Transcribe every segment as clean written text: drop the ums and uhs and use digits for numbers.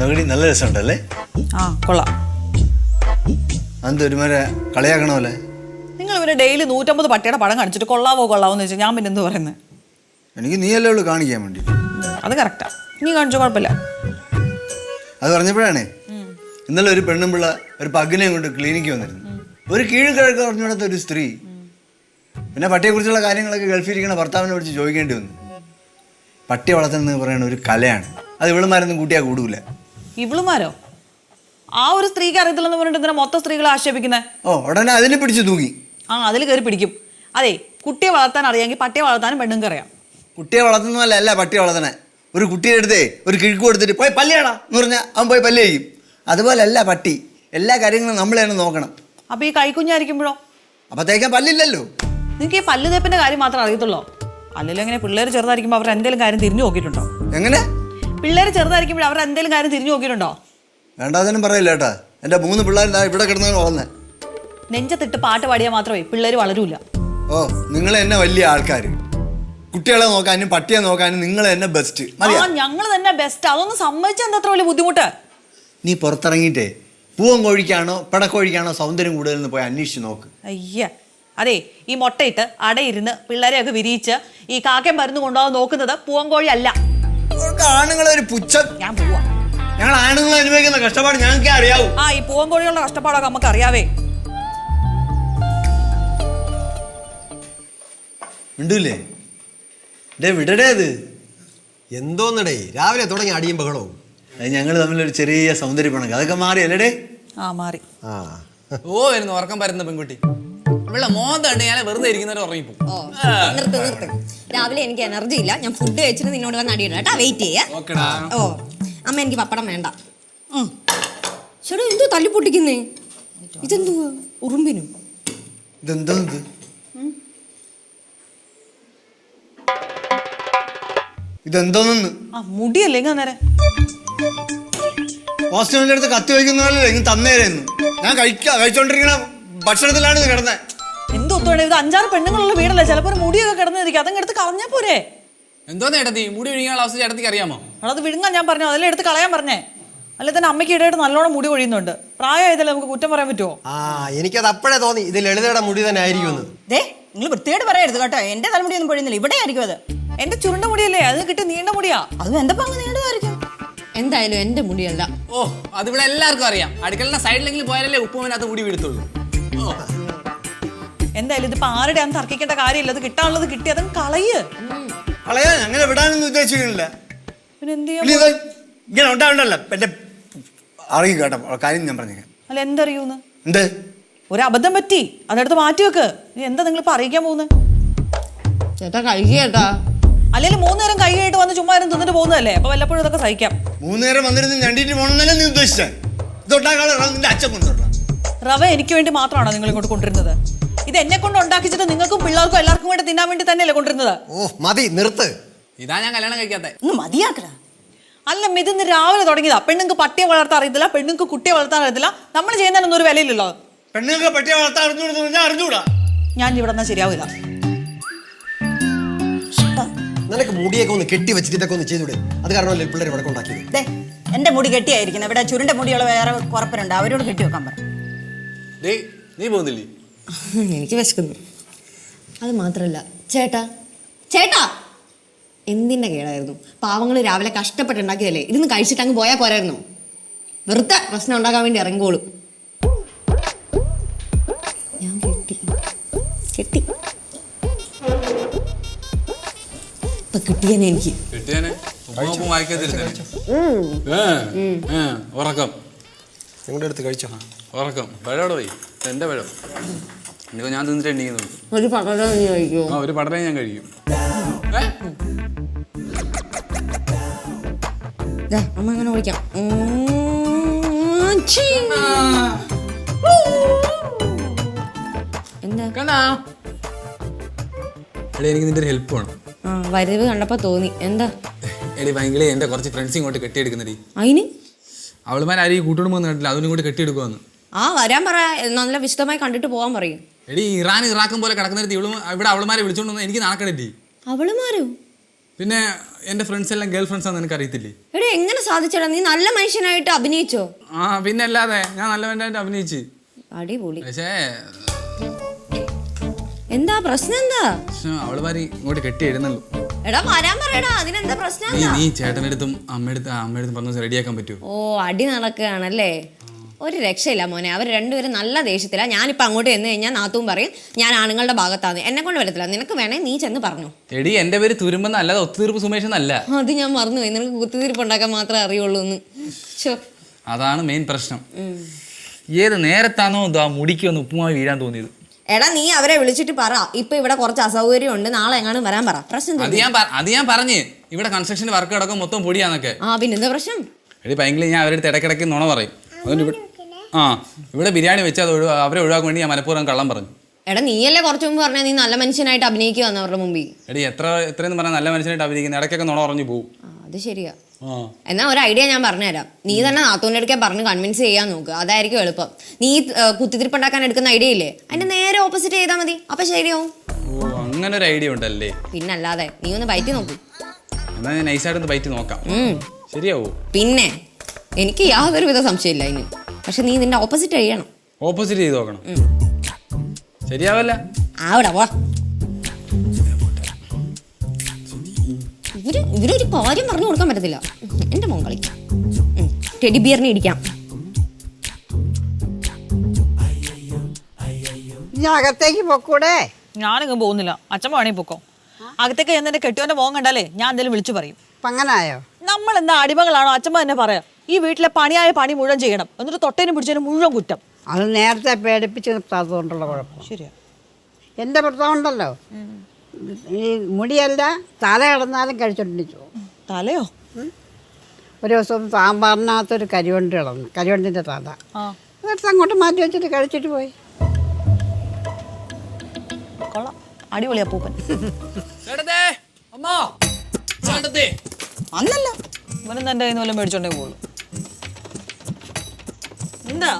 തകടി നല്ല രസമുണ്ടല്ലേ? ആ കൊള്ളാം. അത് ഒരുമാരെ കളിയാക്കണമല്ലേ? നിങ്ങൾ ഇവരെ ഡെയിലി 150 പട്ടിയുടെ പടം കാണിച്ചിട്ട് കൊള്ളാവോ കൊള്ളാവോന്ന് വെച്ചാൽ ഞാൻ പിന്നെ എന്ത് പറയുന്നത്? എനിക്ക് നീയല്ലേ ഉള്ളൂ കാണിക്കാൻ വേണ്ടി. അത് കറക്റ്റാ, നീ കാണിച്ചോ, കുഴപ്പമില്ല. അത് പറഞ്ഞപ്പോഴാണേ ഇന്നലെ ഒരു പെണ്ണും പിള്ള ഒരു പഗ്ഗിനെ കൊണ്ട് ക്ലിനിക്ക് വന്നിരുന്നു. ഒരു കീഴ്ക്കിഴക്ക് പറഞ്ഞിടത്ത ഒരു സ്ത്രീ. പിന്നെ പട്ടിയെക്കുറിച്ചുള്ള കാര്യങ്ങളൊക്കെ ഗൾഫിലിരിക്കണ ഭർത്താവിനെ വിളിച്ച് ചോദിക്കേണ്ടി വന്നു. പട്ടി വളർത്തുന്നത് പറയുന്ന ഒരു കലയാണ്. അത് ഇവളുമാരൊന്നും കൂട്ടിയാൽ കൂടൂല. ഇവളുമാരോ? ആ ഒരു സ്ത്രീക്ക് അറിയത്തില്ലെന്ന് പറഞ്ഞിട്ട് ഇതിനെ മൊത്തം സ്ത്രീകളെ ആക്ഷേപിക്കുന്നത്? ഉടനെ അതിനെ പിടിച്ച് തൂങ്ങി. അതിൽ കയറി പിടിക്കും. അതെ, കുട്ടിയെ വളർത്താൻ അറിയാമെങ്കിൽ പട്ടിയെ വളർത്താനും പെണ്ണുങ്ങൾക്ക് അറിയാം. കുട്ടിയെ വളർത്തുന്നതല്ല അല്ല പട്ടി വളർത്തണേ. ഒരു കുട്ടിയെ എടുത്തേ ഒരു കിഴുക്ക് കൊടുത്തിട്ട് പോയി പല്ലേടാ എന്ന് പറഞ്ഞാൽ അവൻ പോയി പല്ല് ചെയ്യും. അതുപോലല്ല പട്ടി. എല്ലാ കാര്യങ്ങളും നമ്മൾ തന്നെ നോക്കണം. അപ്പൊ ഈ കൈക്കുഞ്ഞായിരിക്കുമ്പോഴോ? അപ്പൊ തേക്കാൻ പല്ലില്ലല്ലോ. നിങ്ങൾക്ക് ഈ പല്ല് തേപ്പിന്റെ കാര്യം മാത്രം അറിയത്തുള്ളൂ. അല്ലെങ്കിൽ എങ്ങനെ പിള്ളേർ ചെറുതായിരിക്കുമ്പോൾ അവർ എന്തെങ്കിലും കാര്യം തിരിഞ്ഞു നോക്കിയിട്ടുണ്ടോ? എങ്ങനെ? പിള്ളേർ ചെറുതായിരിക്കുമ്പോൾ അവർ എന്തെങ്കിലും കാര്യം തിരിഞ്ഞു നോക്കിയിട്ടുണ്ടോ? വേണ്ടാതനും പറയില്ല കേട്ടാ. എൻ്റെ 3 പിള്ളേർ ഇവിടെ കിടന്നു വളർന്നേ. നെഞ്ചത്തിട്ട് പാട്ട് പാടിയാൽ മാത്രമേ പിള്ളേർ വളരൂല. നിങ്ങൾ എന്നെ വലിയ ആൾക്കാർ. കുട്ടികളെ നോക്കാനും പട്ടിയെ നോക്കാനും നിങ്ങൾ എന്നെ ബെസ്റ്റ്. ഞങ്ങൾ തന്നെ ബെസ്റ്റ്. അതൊന്നും സമ്മതിച്ചാൽ എന്താ അത്ര വലിയ ബുദ്ധിമുട്ട്? നീ പുറത്തിറങ്ങിയിട്ടേ പൂവൻ കോഴിക്കാണോ പടക്കോഴിക്കാണോ സൗന്ദര്യം കൂടുതലെന്ന് പോയി അന്വേഷിച്ച് നോക്ക്. അയ്യ, അതെ, ഈ മുട്ടയിട്ട് അടയിരുന്ന് പിള്ളേരെയൊക്കെ വിരിയിച്ച് ഈ കാക്കൻ മരുന്ന് കൊണ്ടുപോകാൻ നോക്കുന്നത് പൂവൻകോഴി അല്ല. ആണുങ്ങളെ ഒരു പുച്ഛം. ഞാൻ പോവാ. ഞങ്ങൾ ആണുങ്ങൾ അനുഭവിക്കുന്ന കഷ്ടപ്പാട് ഞങ്ങൾക്ക് അറിയാവൂ. ഈ പൂവൻകോഴികളുടെ കഷ്ടപ്പാടൊക്കെ നമുക്ക് അറിയാവേ. ഉണ്ടല്ലേ വിടടേ? അത് എന്തോന്നടേ രാവിലെ തുടങ്ങി അടിയും ബഹളവും. അത് ഞങ്ങൾ തമ്മിലൊരു ചെറിയ സൗന്ദര്യപ്പണക്ക് അതൊക്കെ മാറി അല്ലേടേ? മാറി. വരുന്നു ഉറക്കം പരുന്ന പെൺകുട്ടി. ഇവിടെ മോന്തണ്ട് ഞാൻ വെറുതെ ഇരിക്കുന്നവരെ ഉറങ്ങിപ്പോ. നിർത്ത്. രാവിലെ എനിക്ക് എനർജി ഇല്ല. ഞാൻ ഫുഡ് കഴിച്ചിട്ട് നിന്നോട് വന്ന് അടിയിടാം കേട്ടാ. വെയിറ്റ് ചെയ്യാ. അമ്മ എനിക്ക് പപ്പടം വേണ്ട. ചേട്ടാ എന്തോ തല്ലി പൊട്ടിക്കുന്നേ? ഇതെന്തുവാ? ഉറുമ്പിനും ഇതെന്തോ ഇതെന്തോന്ന്? മുടിയല്ലേ നേരെ ഹോസ്റ്റലിന്റെ അടുത്ത് കത്തി വയ്ക്കുന്നതല്ലേ ഇങ്ങ് തന്നേരെന്ന്. ഞാൻ കഴിച്ചോണ്ടിരിക്കണ ഭക്ഷണത്തിലാണ് ഇത് കിടന്നത്. എന്തോത്തോടെ ഇത് 5-6 പെണ്ണുങ്ങളുള്ള വീടല്ലേ? ചിലപ്പോ ഒരു മുടിയൊക്കെ കിടന്നിരിക്കും. അതങ്ങ് എടുത്ത് കളഞ്ഞാ പോരെ? എന്തോന്ന് ചേട്ടത്തി മുടി വിഴുങ്ങാനുള്ള അവസ്ഥ ചേട്ടത്തിക്ക് അറിയാമോ? അത് വിഴുങ്ങാൻ ഞാൻ പറഞ്ഞു, അതെല്ലാം എടുത്ത് കളയാൻ പറഞ്ഞേ. അല്ലെ തന്നെ അമ്മയ്ക്ക് ഇടയായിട്ട് നല്ലോണം മുടി കൊഴിയുന്നുണ്ട്. പ്രായമായതല്ലേ, നമുക്ക് കുറ്റം പറയാൻ പറ്റുമോ? എനിക്കത് അപ്പോഴേ തോന്നി ഇത് ലളിതയുടെ മുടി തന്നെ ആയിരിക്കും. നിങ്ങൾ വൃത്തിയായിട്ട് പറയരുത് കേട്ടോ. എന്റെ തലമുടിയൊന്നും പൊഴിയുന്നില്ല. ഇവിടെ ആയിരിക്കും അത്. എന്റെ ചുരുണ്ട മുടിയല്ലേ, അത് കിട്ടിയ നീണ്ട മുടിയാ. അത് എന്റെ പങ്ക് നീണ്ടതായിരിക്കും. എന്തായാലും എന്റെ മുടിയല്ല. അതിവിടെ എല്ലാവർക്കും അറിയാം. അടുക്കളയുടെ സൈഡിലെങ്കിലും പോയാലല്ലേ ഉപ്പുവിനകത്ത് മുടി വീഴത്തുള്ളൂ. എന്തായാലും ഇതിപ്പോ ആരുടെ അന്ന് തർക്കിക്കേണ്ട കാര്യമില്ല. അത് കിട്ടാനുള്ളത് കിട്ടി, അതങ്ങ് കളയാ. അങ്ങനെ വിടാനൊന്നും ഉദ്ദേശിക്കുന്നില്ല. പിന്നെ എന്ത് ഇങ്ങനെ ഉണ്ടാവണ്ടല്ലോ. എന്റെ അറിയും കേട്ടോ കാര്യം ഞാൻ പറഞ്ഞേക്കാം. അല്ല എന്തറിയൂന്ന്? എന്ത്? ഒരു അബദ്ധം പറ്റി, അതെടുത്ത് മാറ്റി വെക്ക്. എന്താ നിങ്ങളിപ്പോ അറിയിക്കാൻ പോകുന്നത്? ചേട്ടാ കഴിക്കേട്ടാ. അല്ലെങ്കിൽ 3 നേരം കൈയായിട്ട് വന്ന് ചുമ്മാ തിന്നിട്ട് പോകുന്നതല്ലേ? അപ്പൊ വല്ലപ്പോഴും ഇതൊക്കെ സഹിക്കാം. 3 നേരം വന്നിരുന്ന് ഞണ്ടിട്ട് പോകണമെന്നല്ലേ നീ ഉദ്ദേശിച്ചേ? ഇതൊട്ടാകാളെ അച്ഛൻ കൊണ്ടുവരണം. റവ എനിക്ക് വേണ്ടി മാത്രമാണോ നിങ്ങൾ ഇങ്ങോട്ട് കൊണ്ടിരുന്നത്? ഇത് എന്നെ കൊണ്ട് ഉണ്ടാക്കിച്ചിട്ട് നിങ്ങൾക്കും പിള്ളേർക്കും എല്ലാവർക്കും വേണ്ടി തിന്നാൻ വേണ്ടി തന്നെയല്ലേ കൊണ്ടിരുന്നത്? മതി, നിർത്ത്. ഇതാ ഞാൻ കല്യാണം കഴിക്കാത്ത. മതിയാക്കടാ. അല്ല, ഇതിന്ന് രാവിലെ തുടങ്ങിയതാ. പെണ്ണുങ്ങൾക്ക് പട്ടിയെ വളർത്താൻ അറിയത്തില്ല, പെണ്ണുങ്ങൾക്ക് കുട്ടിയെ വളർത്താൻ അറിയത്തില്ല. നമ്മൾ ചെയ്യുന്നതിനൊന്നും ഒരു വിലയില്ലല്ലോ. പെണ്ണുങ്ങൾക്ക് പട്ടിയെ വളർത്താൻ അറിഞ്ഞൂടാ. ഞാൻ ഇവിടെ നിന്നാ ശരിയാവില്ല. നിനക്ക് മുടിയൊക്കെ ഒന്ന് കെട്ടി വെച്ചിട്ട് ഇതൊക്കെ ഒന്ന് ചെയ്തൂടെ? അത് കാരണമല്ലേ പിള്ളേർ ഇവിടെ ഉണ്ടാക്കിയത്. എന്റെ മുടി കെട്ടിയായിരിക്കുന്നത്. ഇവിടെ ചുരുണ്ട മുടിയുള്ള വേറെ കുറപ്പനുണ്ട്, അവരോട് കെട്ടി വെക്കാൻ പറ. നീ പോകുന്നില്ലേ? എനിക്ക് വിശക്കുന്നു. അത് മാത്രല്ല ചേട്ടാ എന്തിന്റെ കേടായിരുന്നു? പാവങ്ങൾ രാവിലെ കഷ്ടപ്പെട്ടുണ്ടാക്കിയതല്ലേ? ഇതൊന്ന് കഴിച്ചിട്ട് അങ്ങ് പോയാൽ പോരായിരുന്നു? വെറുതെ പ്രശ്നം ഉണ്ടാക്കാൻ വേണ്ടി ഇറങ്ങോളും. ഞാൻ കെട്ടി ഇപ്പൊ കിട്ടിയേനെ എനിക്ക്. ഉറക്കം നിങ്ങളുടെ അടുത്ത് കഴിച്ചോ? ഉറക്കം പഴയോടെ പോയി. എന്റെ പഴം ഇനിയിപ്പോ ഞാൻ തിന്നിട്ട് എണ്ണിക്കുന്നുണ്ട്. ഒരു പടം നീ കഴിക്കുമോ? ഒരു പടനെ ഞാൻ കഴിക്കും. അമ്മ അങ്ങനെ വിളിക്കാം. എന്താ എനിക്ക് നിന്റെ ഒരു ഹെൽപ്പ് വേണം. വരവ് കണ്ടപ്പോ തോന്നി. എന്താ? എടി ഭയങ്കര എന്റെ കുറച്ച് ഫ്രണ്ട്സ് ഇങ്ങോട്ട് കെട്ടിയെടുക്കുന്നടി. അതിന് അവളുമാരും കൂട്ടുകുടുംബം കണ്ടില്ല, അതിനും കൂടി കെട്ടിയെടുക്കുവാന്ന്. വരാൻ പറ. നല്ല വിശദമായി കണ്ടിട്ട് പോവാൻ പറയും. എടി ഇറാഖും പോലെ കിടക്കുന്നിടത്ത് ഇവിടെ അവളുമാരെ വിളിച്ചോണ്ട് എനിക്ക് നടക്കണറ്റി. അവളുമാരോ? പിന്നെ എൻ്റെ ഫ്രണ്ട്സ് എല്ലാം ഗേൾ ഫ്രണ്ട്സ് ആണെന്ന് എനിക്ക് അറിയത്തില്ലേ? എടാ എങ്ങനെ സാധിച്ചടാ? നീ നല്ല മനുഷ്യനായിട്ട് അഭിനയിച്ചോ? ആ പിന്നെ അല്ലാതെ ഞാൻ നല്ലവനായിട്ട് അഭിനയിച്ച്. അടിപൊളി. പക്ഷേ എന്താ പ്രശ്നം? എന്താ അവളുമാരി ഇങ്ങോട്ട് കെട്ടി എഴുന്നള്ളൂ. എടാ വരാൻ പറയടാ, അതിനെന്താ പ്രശ്നം? നീ ചേട്ടനടുത്തും അമ്മയടുത്തും പറഞ്ഞു റെഡിയാക്കാൻ പറ്റുമോ? ഓ അടി നടക്കുകയാണല്ലേ? ഒരു രക്ഷയില്ല മോനെ, അവർ രണ്ടുപേരും നല്ല ദേഷ്യത്തില്ല. ഞാനിപ്പോൾ അങ്ങോട്ട് ചെന്ന് കഴിഞ്ഞാൽ നാത്തും പറയും ഞാൻ ആണുങ്ങളുടെ ഭാഗത്താണ്, എന്നെ കൊണ്ട് വരത്തില്ല. നിനക്ക് വേണേ നീ ചെന്ന് പറഞ്ഞു. എടി എന്റെ പേര് തുരുമ്പെന്ന് അല്ലാതെ ഒത്തുതീർപ്പ് സുമേഷ് എന്നല്ല. അത് ഞാൻ മറന്നുപോയി, നിനക്ക് കുത്തിത്തീർപ്പ് ഉണ്ടാക്കാൻ മാത്രമേ അറിയുള്ളൂ എന്ന്. അതാണ് മെയിൻ പ്രശ്നം. ഏത് നേരത്താണോ ആ മുടിക്ക് ഒന്ന് ഉപ്പുമാവ് വീഴാൻ തോന്നിയത്? എടാ നീ അവരെ വിളിച്ചിട്ട് പറ, ഇപ്പൊ ഇവിടെ കുറച്ച് അസൗകര്യം ഉണ്ട്, നാളെ എങ്ങാനും വരാൻ പറ. പ്രശ്നം അത് ഞാൻ പറഞ്ഞ് ഇവിടെ കൺസ്ട്രക്ഷൻ വർക്ക് കിടക്കും മൊത്തം പൊടിയാന്നൊക്കെ. ആ പിന്നെന്താ പ്രശ്നം? എടി ഭയങ്കര ഞാൻ അവരുടെ ഇടയ്ക്കിടയ്ക്ക് നുണ പറയും. അതുകൊണ്ട് ഇവിടെ ബിരിയാണി വെച്ച് അത് അവരെ ഒഴിവാക്കാൻ വേണ്ടി ഞാൻ മനഃപൂർവ്വം കള്ളം പറഞ്ഞു. എടാ നീയല്ലേ കുറച്ചു മുമ്പ് പറഞ്ഞാൽ നീ നല്ല മനുഷ്യനായിട്ട് അഭിനയിക്കുക അവരുടെ മുമ്പിൽ. എടി എത്രയെന്ന് പറഞ്ഞാൽ നല്ല മനുഷ്യനായിട്ട് അഭിനയിക്കുന്നത്, ഇടയ്ക്കൊക്കെ നുണ പറഞ്ഞു പോകും. അത് ശരിയാ. എന്നാ ഒരു ഐഡിയ ഞാൻ പറഞ്ഞുതരാം. നീ തന്നെ നാത്തൂൻ്റെ അടുക്കെ പറഞ്ഞ് കൺവിൻസ് ചെയ്യാൻ നോക്കുക, അതായിരിക്കും എളുപ്പം. നീ കുത്തിത്തിരിപ്പുണ്ടാക്കാൻ എടുക്കുന്ന ഐഡിയ ഇല്ലേ, അതിന്റെ നേരെ ഓപ്പോസിറ്റ് ചെയ്താൽ മതി, അപ്പൊ ശരിയാവും. ഓ അങ്ങനെ ഒരു ഐഡിയ ഉണ്ടല്ലേ? പിന്നല്ലാതെ. നീ ഒന്ന് ബൈറ്റ് നോക്കൂ. എന്നാ ഞാൻ നൈസായിട്ടൊന്ന് ബൈറ്റ് നോക്കാം. ശരിയാവോ? പിന്നെ എനിക്ക് യാതൊരുവിധ സംശയമില്ല അതിന്. പക്ഷെ നീ നിന്റെ ഓപ്പോസിറ്റ് ചെയ്യണം. ഓപ്പോസിറ്റ് ചെയ്ത് നോക്കണം. ശരിയാവല്ല? ആവിടാ വാ. ഇവരൊരു കാര്യം പറഞ്ഞു കൊടുക്കാൻ പറ്റത്തില്ല. എന്റെ മോൻ കളിക്കാം. ടെഡി ബിയറിനെ ഇടിക്കാം. അകത്തേക്ക് പൊക്കൂടെ? ഞാനിങ്ങ് പോകുന്നില്ല, അച്ഛൻ വേണേ പൊക്കോ. അകത്തേക്ക് എന്നെ കെട്ടിയോന്റെ മോൻ കണ്ടാലേ ഞാൻ എന്തെങ്കിലും വിളിച്ചു പറയും. അങ്ങനായോ? നമ്മൾ എന്താ അടിമകളാണോ? അച്ഛമ്മ തന്നെ പറയാം, ഈ വീട്ടിലെ പണിയായ പണി മുഴുവൻ ചെയ്യണം, എന്നിട്ട് തൊട്ടേനും പിടിച്ചതിനും മുഴുവൻ കുറ്റം. അത് നേരത്തെ പേടിപ്പിച്ച് നിർത്താത്തതുകൊണ്ടുള്ള കുഴപ്പം. ശരിയാ. എൻ്റെ ഭർത്താവുണ്ടല്ലോ, ഈ മുടിയല്ല തല കിടന്നാലും കഴിച്ചോണ്ടിരിച്ചു. തലയോ? ഒരു ദിവസം സാമ്പാറിനകത്തൊരു കരിവണ്ടി കിടന്നു, കരിവണ്ടിൻ്റെ തല. എന്നിട്ട് അങ്ങോട്ട് മാറ്റി വെച്ചിട്ട് കഴിച്ചിട്ട് പോയി. കൊള്ളാം, അടിപൊളിയാ പൂപ്പൻ. അന്നല്ല ഇവനും എന്റെ കയ്യിൽ നിന്ന് വല്ലതും മേടിച്ചോണ്ടേ പോകുള്ളൂ. എന്താ?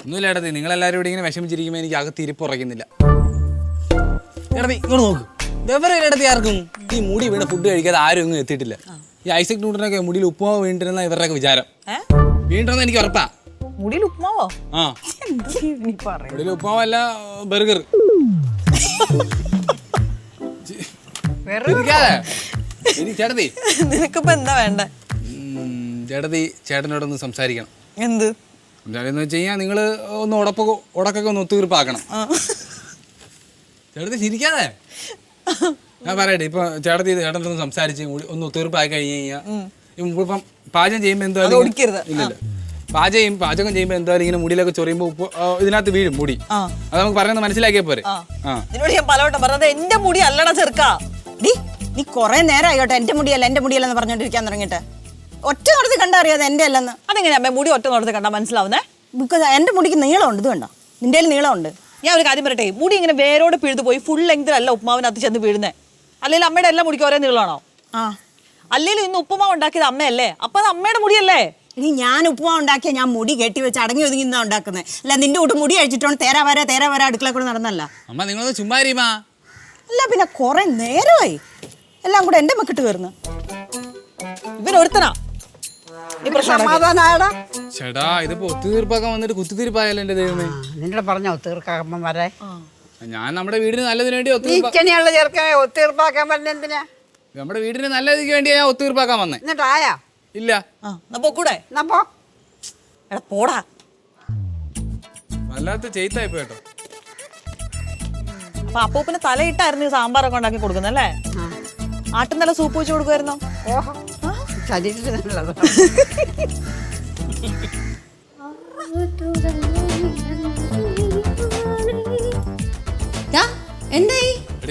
ഒന്നുമില്ല ഏടത്തി, നിങ്ങളെല്ലാവരും ഇവിടെ ഇങ്ങനെ വിഷമിച്ചിരിക്കുമ്പോൾ എനിക്ക് അകത്ത് ഇരിപ്പ് ഉറക്കുന്നില്ല. ഏടത്തി ഇങ്ങോട്ട് നോക്ക്. എവരേടത്തി ആർക്കും ഈ മുടി വീണ് ഫുഡ് കഴിക്കാതെ ആരും ഒന്നും എത്തിയിട്ടില്ല. ഈ ഐസക് ന്യൂട്ടനൊക്കെ മുടിയിൽ ഉപ്പുമാവ് വീണ്ടിരുന്ന ഇവരുടെയൊക്കെ വിചാരം. വീണ്ടെന്ന് എനിക്ക് ഉറപ്പാ. മുടിയിൽ ഉപ്പുമാവോ? ആ മുടിയിൽ ഉപ്പുമാവല്ല, ബർഗർ. ചേട്ടത്തി നിനക്കിപ്പോ എന്താ വേണ്ടേ? ചേട്ടത്തി ചേട്ടനോടൊന്ന് സംസാരിക്കണം. എന്ത് സംസാരിന്ന് വെച്ച് കഴിഞ്ഞാൽ നിങ്ങൾ ഒന്ന് ഉടക്കൊക്കെ ഒന്ന് ഒത്തുതീർപ്പാക്കണം. ചേട്ടത്തി ചിരിക്കാതെ ഞാൻ പറയട്ടെ. ഇപ്പൊ ചേട്ടത്തി ചേട്ടനൊന്ന് സംസാരിച്ച് ഒന്ന് ഒത്തുതീർപ്പാക്കി കഴിഞ്ഞ് കഴിഞ്ഞാൽ ഇപ്പം പാചകം ചെയ്യുമ്പോൾ എന്തായാലും ഇല്ലല്ലോ, പാചകം ചെയ്യുമ്പോൾ എന്തായാലും ഇങ്ങനെ മുടിയിലൊക്കെ ചൊറിയുമ്പോൾ ഉപ്പ് ഇതിനകത്ത് വീഴും മുടി. അത് നമുക്ക് പറയുന്നത് മനസ്സിലാക്കിയാ പോരെ. നിന്നോട് ഞാൻ പലവട്ടം പറഞ്ഞത് എന്റെ മുടി അല്ലടാ ചെറുക്കാ. നീ കുറെ നേരം ആയിക്കോട്ടെ എന്റെ മുടിയല്ലെന്ന് പറഞ്ഞോണ്ടിരിക്കാൻ തുടങ്ങിയിട്ട്. ഒറ്റ നോടത്ത് കണ്ടാ അറിയാതെ എന്റെ അല്ലെന്ന്. അതെങ്ങനെയാ അമ്മ മുടി ഒറ്റ നോടത്ത് കണ്ടാ മനസ്സിലാവുന്നേ? ബിക്കോസ് എന്റെ മുടിക്ക് നീളമുണ്ട്, ഇത് കണ്ടോ, നിന്റെ നീളമുണ്ട്. ഞാൻ ഒരു കാര്യം പറയട്ടെ, മുടി ഇങ്ങനെ വേരോട് പിഴുതു പോയി ഫുൾ ലെങ്തിലല്ല ഉപ്പുമാവിനകത്ത് ചെന്ന് വീഴുന്നേ. അല്ലെങ്കിൽ അമ്മയുടെ എല്ലാ മുടിക്കും ഒരേ നീളമാണോ? അല്ലെങ്കിൽ ഇന്ന് ഉപ്പുമാവ് ഉണ്ടാക്കിയത് അമ്മയല്ലേ, അപ്പൊ അത് അമ്മയുടെ മുടിയല്ലേ? ഇനി ഞാൻ ഉപ്പുമാവ് ഉണ്ടാക്കിയ ഞാൻ മുടി കെട്ടി വെച്ച് അടങ്ങി ഒതുങ്ങി ഇന്നാ ഉണ്ടാക്കുന്നത്. അല്ല നിന്റെ കൂട്ട് മുടി അഴിച്ചിട്ടോണ്ട് തേരാ വരാ അടുക്കള കൂടെ നടന്നല്ല. അമ്മ നിങ്ങളൊന്ന് ചുമ്മാരിമാ. അല്ല പിന്നെ കുറെ നേരമായി എല്ലാം കൂടെ എന്റെ മക്കിട്ട് കയറുന്നു. ഇവനൊരുത്തനാ സമാധാനായടാ. ചേട്ടാ ഇതിപ്പോ ഒത്തുതീർപ്പാക്കാൻ വന്നിട്ട് കുത്തിത്തീർപ്പായല്ലോ എന്റെ ദൈവമേ. നിന്നോട് പറഞ്ഞ ഒത്തീർക്കാക്കുമ്പം വരെ. ഞാൻ നമ്മുടെ വീടിന് നല്ലതിന് വേണ്ടി ഇച്ചനെയുള്ള ചെറുക്കനെ ഒത്തീർപ്പാക്കാൻ പറഞ്ഞ എന്തിനാ? നമ്മുടെ വീടിന് നല്ലതിന് വേണ്ടിയാ ഞാൻ ഒത്തുതീർപ്പാക്കാൻ വന്നേ. എന്നിട്ടായാ? ഇല്ല. കൂടെ എടാ പോടാ. വല്ലാത്ത ചെയ്ത്തായിപ്പോ കേട്ടോ. അപ്പൊ അപ്പൂപ്പിന് തലയിട്ടായിരുന്നു ഈ സാമ്പാറൊക്കെ ഉണ്ടാക്കി കൊടുക്കുന്നല്ലേ? ആട്ടും നല്ല സൂപ്പ് വെച്ച് കൊടുക്കുമായിരുന്നോ? ഓഹോ ശരീരത്തിനുള്ളത്.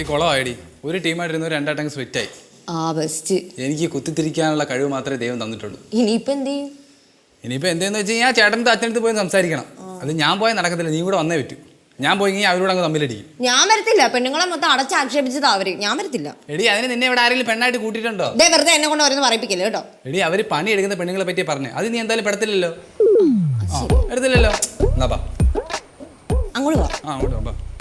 കൊളമായിടി. ഒരു ടീമായിട്ടിരുന്ന രണ്ടാട്ടങ്ങ് സ്വെറ്റായി. എനിക്ക് കുത്തിത്തിരിക്കാനുള്ള കഴിവ് മാത്രമേ ദൈവം തന്നിട്ടുള്ളൂ. ഇനിയിപ്പോ എന്ത് ചെയ്യും? ഇനിയിപ്പോ എന്തെന്ന് വെച്ച് കഴിഞ്ഞാൽ ചേട്ടൻ്റെ അച്ഛനടുത്ത് പോയി സംസാരിക്കണം. അത് ഞാൻ പോയാൽ നടക്കത്തില്ല, നീ കൂടെ വന്നേ പറ്റൂ. ഞാൻ പോയി കഴിഞ്ഞാൽ അവരോട് അങ്ങ് തമ്മിലടിക്കും. ഞാൻ വരത്തില്ല, പെണ്ണുങ്ങളെ മൊത്തം അടച്ച് ആക്ഷേപിച്ചത് അവര്. ഞാൻ വരത്തില്ല. എടി അതിന് നിന്നെ ഇവിടെ ആരെങ്കിലും പെണ്ണായിട്ട് കൂട്ടിയിട്ടുണ്ടോ? വെറുതെ എന്നെ കൊണ്ട് ഓരോന്ന് പറയിപ്പിക്കില്ല കേട്ടോ. എടി അവര് പണി എടുക്കുന്ന പെണ്ണുങ്ങളെ പറ്റി പറഞ്ഞു, അത് നീ എന്തായാലും പെടത്തില്ലല്ലോ. എടുത്തില്ലല്ലോ. എന്നാ അങ്ങോട്ട് പോ. അങ്ങോട്ട് പോ.